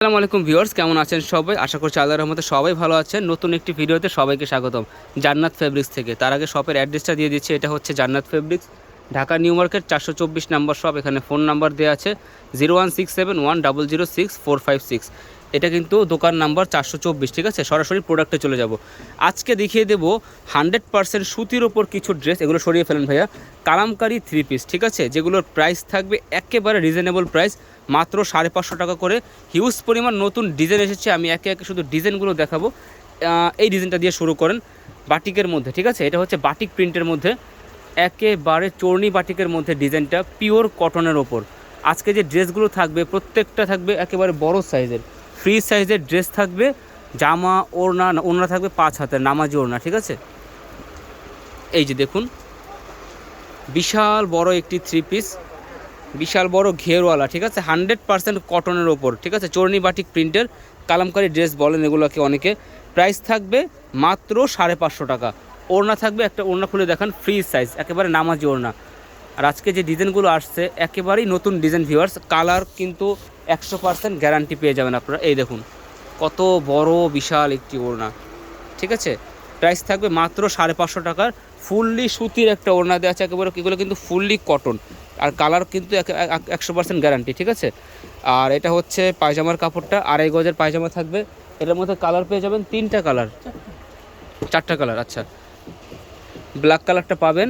আসসালামু আলাইকুম ভিউয়ার্স, কেমন আছেন সবাই? আশা করছি আল্লাহর রহমতে সবাই ভালো আছেন। নতুন একটি ভিডিওতে সবাইকে স্বাগতম জান্নাত ফেব্রিক্স থেকে। তার আগে শপের অ্যাড্রেসটা দিয়ে দিচ্ছি। এটা হচ্ছে জান্নাত ফেব্রিক্স, ঢাকা নিউ মার্কেট 424 নম্বর শপ। এখানে ফোন নাম্বার দেওয়া আছে 01671006456। এটা কিন্তু দোকান নাম্বার 424, ঠিক আছে? সরাসরি প্রোডাক্টে চলে যাব। আজকে দেখিয়ে দেবো 100% সুতির ওপর কিছু ড্রেস, এগুলো সরিয়ে ফেলেন ভাইয়া, কালামকারি 3 পিস, ঠিক আছে? যেগুলোর প্রাইস থাকবে একেবারে রিজনেবল প্রাইস, মাত্র 550 টাকা করে। হিউজ পরিমাণ নতুন ডিজাইন এসেছে, আমি একে একে শুধু ডিজাইনগুলো দেখাবো। এই ডিজাইনটা দিয়ে শুরু করেন, বাটিকের মধ্যে, ঠিক আছে? এটা হচ্ছে বাটিক প্রিন্টের মধ্যে, একেবারে চর্নি বাটিকের মধ্যে ডিজাইনটা, পিওর কটনের ওপর। আজকে যে ড্রেসগুলো থাকবে প্রত্যেকটা থাকবে একেবারে বড় সাইজের, ফ্রি সাইজের ড্রেস থাকবে। জামা ওড়না থাকবে 5 হাতের নামাজি ওড়না, ঠিক আছে? এই যে দেখুন, বিশাল বড় একটি 3 পিস, বিশাল বড় ঘেরওয়ালা, ঠিক আছে? 100% কটনের ওপর, ঠিক আছে? চর্নি বাটিক প্রিন্টের কালামকারি ড্রেস বলেন এগুলোকে অনেকে। প্রাইস থাকবে মাত্র 550 টাকা। ওড়না থাকবে, একটা ওড়না খুলে দেখান, ফ্রি সাইজ, একেবারে নামাজি ওড়না। আর আজকে যে ডিজাইনগুলো আসছে একেবারেই নতুন ডিজাইন ভিউয়ার্স, কালার কিন্তু 100% গ্যারান্টি পেয়ে যাবেন আপনারা। এই দেখুন কত বড় বিশাল একটি ওড়না, ঠিক আছে? প্রাইস থাকবে মাত্র 550 টাকার। ফুললি সুতির একটা ওড়না দেওয়া আছে একেবারে, এগুলো কিন্তু ফুললি কটন, আর কালার কিন্তু 100% গ্যারান্টি, ঠিক আছে? আর এটা হচ্ছে পায়জামার কাপড়টা, 2.5 গজের পায়জামা থাকবে। এটার মধ্যে কালার পেয়ে যাবেন 3টা কালার, 4টা কালার, আচ্ছা। ব্ল্যাক কালারটা পাবেন,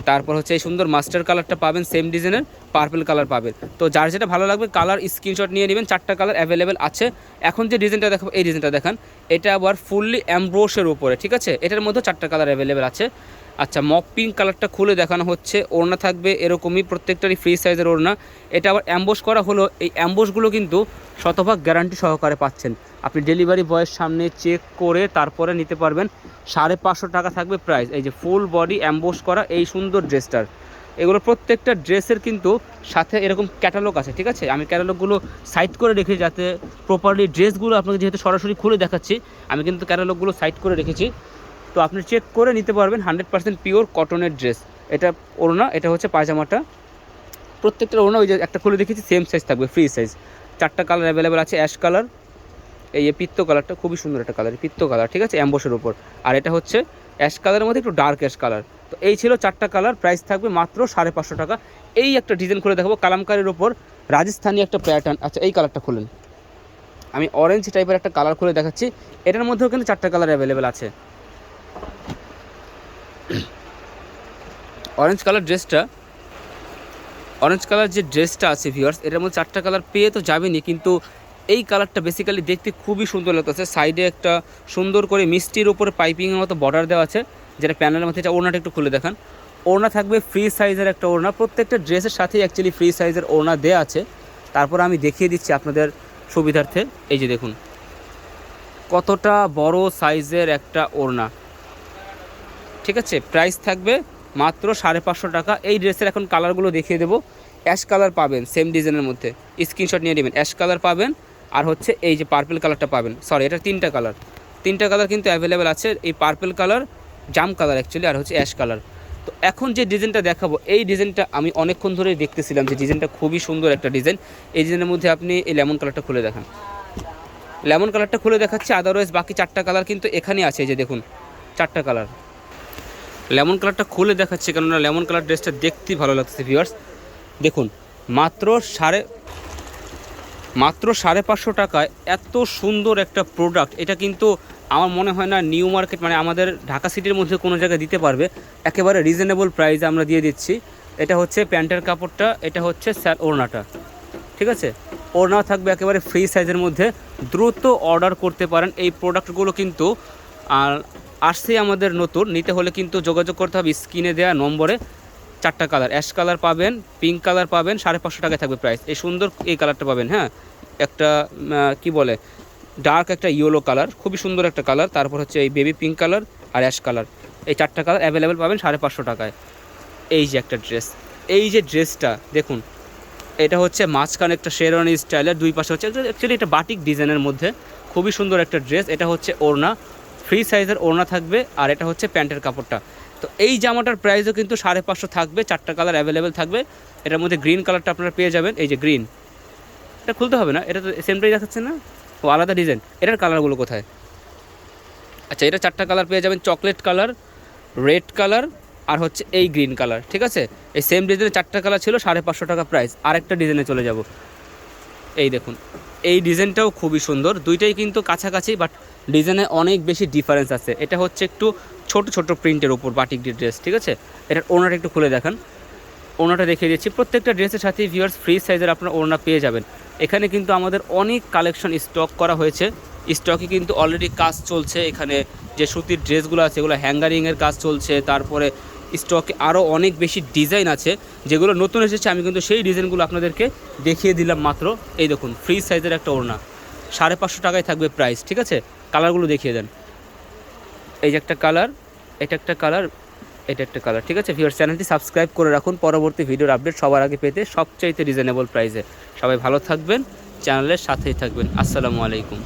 তারপর হচ্ছে এই সুন্দর মাস্টার কালারটা পাবেন, সেম ডিজাইনের পার্পল কালার পাবেন। তো যার যেটা ভালো লাগবে কালার স্ক্রিনশট নিয়ে নেবেন। 4টা কালার অ্যাভেলেবেল আছে। এখন যে ডিজাইনটা দেখাবো, এই ডিজাইনটা দেখান, এটা আবার ফুললি অ্যামব্রোশের উপরে, ঠিক আছে? এটার মধ্যে 4টা কালার অ্যাভেলেবেল আছে। আচ্ছা, মক পিঙ্ক কালারটা খুলে দেখানো হচ্ছে। ওড়না থাকবে এরকমই, প্রত্যেকটারই ফ্রি সাইজের ওড়না। এটা আবার অ্যাম্বোস করা হলো। এই অ্যাম্বোসগুলো কিন্তু শতভাগ গ্যারান্টি সহকারে পাচ্ছেন। আপনি ডেলিভারি বয়ের সামনে চেক করে তারপরে নিতে পারবেন। 550 টাকা থাকবে প্রাইস। এই যে ফুল বডি অ্যাম্বোস করা এই সুন্দর ড্রেসটার, এগুলো প্রত্যেকটা ড্রেসের কিন্তু সাথে এরকম ক্যাটালগ আছে, ঠিক আছে? আমি ক্যাটালগুলো সাইড করে রেখেছি যাতে প্রপারলি ড্রেসগুলো আপনাকে, যেহেতু সরাসরি খুলে দেখাচ্ছি, আমি কিন্তু ক্যাটালগুলো সাইড করে রেখেছি। তো আপনি চেক করে নিতে পারবেন। 100% পিওর কটনের ড্রেস। এটা ওড়না, এটা হচ্ছে পায়জামাটা। প্রত্যেকটা ওড়না ওই যে একটা খুলে দেখেছি, সেম সাইজ থাকবে, ফ্রি সাইজ। 4টা কালার অ্যাভেলেবেল আছে। অ্যাশ কালার, এই পিত্ত কালারটা খুবই সুন্দর একটা কালার, পিত্ত কালার, ঠিক আছে? অ্যাম্বোসের উপর। আর এটা হচ্ছে অ্যাশ কালারের মধ্যে একটু ডার্ক অ্যাশ কালার। তো এই ছিল 4টা কালার, প্রাইস থাকবে মাত্র 550 টাকা। এই একটা ডিজাইন করে দেখাবো কালামকারির ওপর, রাজস্থানি একটা প্যাটার্ন। আচ্ছা, এই কালারটা খুলেন, আমি অরেঞ্জ টাইপের একটা কালার খুলে দেখাচ্ছি। এটার মধ্যেও কিন্তু 4টা কালার অ্যাভেলেবেল আছে। অরেঞ্জ কালার ড্রেসটা, অরেঞ্জ কালার যে ড্রেসটা আছে ভিউয়ার্স, এটার মধ্যে 4টা কালার পেয়ে তো যাবেনই, কিন্তু এই কালারটা বেসিক্যালি দেখতে খুবই সুন্দর লাগতেছে। সাইডে একটা সুন্দর করে মিষ্টির উপরে পাইপিংয়ের মতো বর্ডার দেওয়া আছে, যেটা প্যানেলের মধ্যে। এটা ওড়নাটা একটু খুলে দেখান। ওড়না থাকবে ফ্রি সাইজের একটা ওড়না, প্রত্যেকটা ড্রেসের সাথেই অ্যাকচুয়ালি ফ্রি সাইজের ওড়না দেওয়া আছে। তারপর আমি দেখিয়ে দিচ্ছি আপনাদের সুবিধার্থে। এই যে দেখুন কতটা বড় সাইজের একটা ওড়না, ঠিক আছে? প্রাইস থাকবে মাত্র 550 টাকা। এই ড্রেসের এখন কালারগুলো দেখিয়ে দেবো। অ্যাশ কালার পাবেন সেম ডিজাইনের মধ্যে, স্ক্রিনশট নিয়ে নেবেন। অ্যাশ কালার পাবেন, আর হচ্ছে এই যে পার্পল কালারটা পাবেন। সরি, এটা 3টা কালার, 3টা কালার কিন্তু অ্যাভেলেবেল আছে। এই পার্পল কালার, জাম কালার অ্যাকচুয়ালি, আর হচ্ছে অ্যাশ কালার। তো এখন যে ডিজাইনটা দেখাবো, এই ডিজাইনটা আমি অনেকক্ষণ ধরেই দেখতেছিলাম যে ডিজাইনটা খুবই সুন্দর একটা ডিজাইন। এই ডিজাইনের মধ্যে আপনি এই লেমন কালারটা খুলে দেখান, লেমন কালারটা খুলে দেখাচ্ছি। আদারওয়াইজ বাকি 4টা কালার কিন্তু এখানে আছে। এই যে দেখুন 4টা কালার। লেমন কালারটা খুলে দেখাচ্ছে কেননা লেমন কালার ড্রেসটা দেখতেই ভালো লাগছে ভিউয়ার্স। দেখুন মাত্র 550 টাকায় এত সুন্দর একটা প্রোডাক্ট। এটা কিন্তু আমার মনে হয় না নিউ মার্কেট, মানে আমাদের ঢাকা সিটির মধ্যে কোনো জায়গায় দিতে পারবে। একেবারে রিজনেবল প্রাইসে আমরা দিয়ে দিচ্ছি। এটা হচ্ছে প্যান্টের কাপড়টা, এটা হচ্ছে ওড়নাটা, ঠিক আছে? ওড়না থাকবে একেবারে ফ্রি সাইজের মধ্যে। দ্রুত অর্ডার করতে পারেন। এই প্রোডাক্টগুলো কিন্তু আর আসছে আমাদের নতুন, নিতে হলে কিন্তু যোগাযোগ করতে হবে স্ক্রিনে দেওয়া নম্বরে। 4টা কালার, অ্যাশ কালার পাবেন, পিঙ্ক কালার পাবেন, 550 টাকায় থাকবে প্রাইস। এই সুন্দর এই কালারটা পাবেন, হ্যাঁ, একটা কি বলে ডার্ক একটা ইয়েলো কালার, খুবই সুন্দর একটা কালার। তারপর হচ্ছে এই বেবি পিঙ্ক কালার আর অ্যাশ কালার। এই 4টা কালার অ্যাভেলেবেল পাবেন 550 টাকায়। এই যে একটা ড্রেস, এই যে ড্রেসটা দেখুন, এটা হচ্ছে মাঝখানে একটা শেরওয়ানি স্টাইলের, দুই পাশে হচ্ছে অ্যাকচুয়ালি এটা বাটিক ডিজাইনের মধ্যে, খুবই সুন্দর একটা ড্রেস। এটা হচ্ছে ওড়না, ফ্রি সাইজের ওড়না থাকবে, আর এটা হচ্ছে প্যান্টের কাপড়টা। তো এই জামাটার প্রাইসও কিন্তু 550 থাকবে। 4টা কালার অ্যাভেলেবেল থাকবে। এটার মধ্যে গ্রিন কালারটা আপনারা পেয়ে যাবেন, এই যে গ্রিন, এটা খুলতে হবে না, এটা তো সেম প্রাইস দেখাচ্ছে না, ও আলাদা ডিজাইন। এটার কালারগুলো কোথায়? আচ্ছা, এটা 4টা কালার পেয়ে যাবেন, চকলেট কালার, রেড কালার, আর হচ্ছে এই গ্রিন কালার, ঠিক আছে। এই সেম ডিজাইনের 4টা কালার ছিল, 550 টাকা প্রাইস। আরেকটা ডিজাইনে চলে যাব, এই দেখুন, এই ডিজাইনটাও খুবই সুন্দর, দুইটাই কিন্তু কাছাকাছি, বাট ডিজাইনে অনেক বেশি ডিফারেন্স আছে। এটা হচ্ছে একটু ছোট ছোট প্রিন্টের ওপর বাটিক ড্রেস, ঠিক আছে। এটার ওড়নাটা একটু খুলে দেখান, ওড়নাটা দেখিয়ে দিচ্ছি। প্রত্যেকটা ড্রেসের সাথে ভিউয়ার্স ফ্রি সাইজের আপনার ওড়না পেয়ে যাবেন। এখানে কিন্তু আমাদের অনেক কালেকশন স্টক করা হয়েছে, স্টকে কিন্তু অলরেডি কাজ চলছে। এখানে যে সুতির ড্রেসগুলো আছে এগুলো হ্যাঙ্গারিংয়ের কাজ চলছে, তারপরে স্টকে আরও অনেক বেশি ডিজাইন আছে যেগুলো নতুন এসেছে। আমি কিন্তু সেই ডিজাইনগুলো আপনাদেরকে দেখিয়ে দিলাম মাত্র। এই দেখুন, ফ্রি সাইজের একটা ওড়না, 550 টাকায় থাকবে প্রাইস, ঠিক আছে। কালারগুলো দেখিয়ে দেন, এই যে একটা কালার, এটা একটা কালার, এটা একটা কালার, ঠিক আছে। ভিউয়ার্স, চ্যানেলটি সাবস্ক্রাইব করে রাখুন পরবর্তী ভিডিওর আপডেট সবার আগে পেতে, সবচাইতে রিজনেবল প্রাইসে। সবাই ভালো থাকবেন, চ্যানেলের সাথেই থাকবেন। আসসালামু আলাইকুম।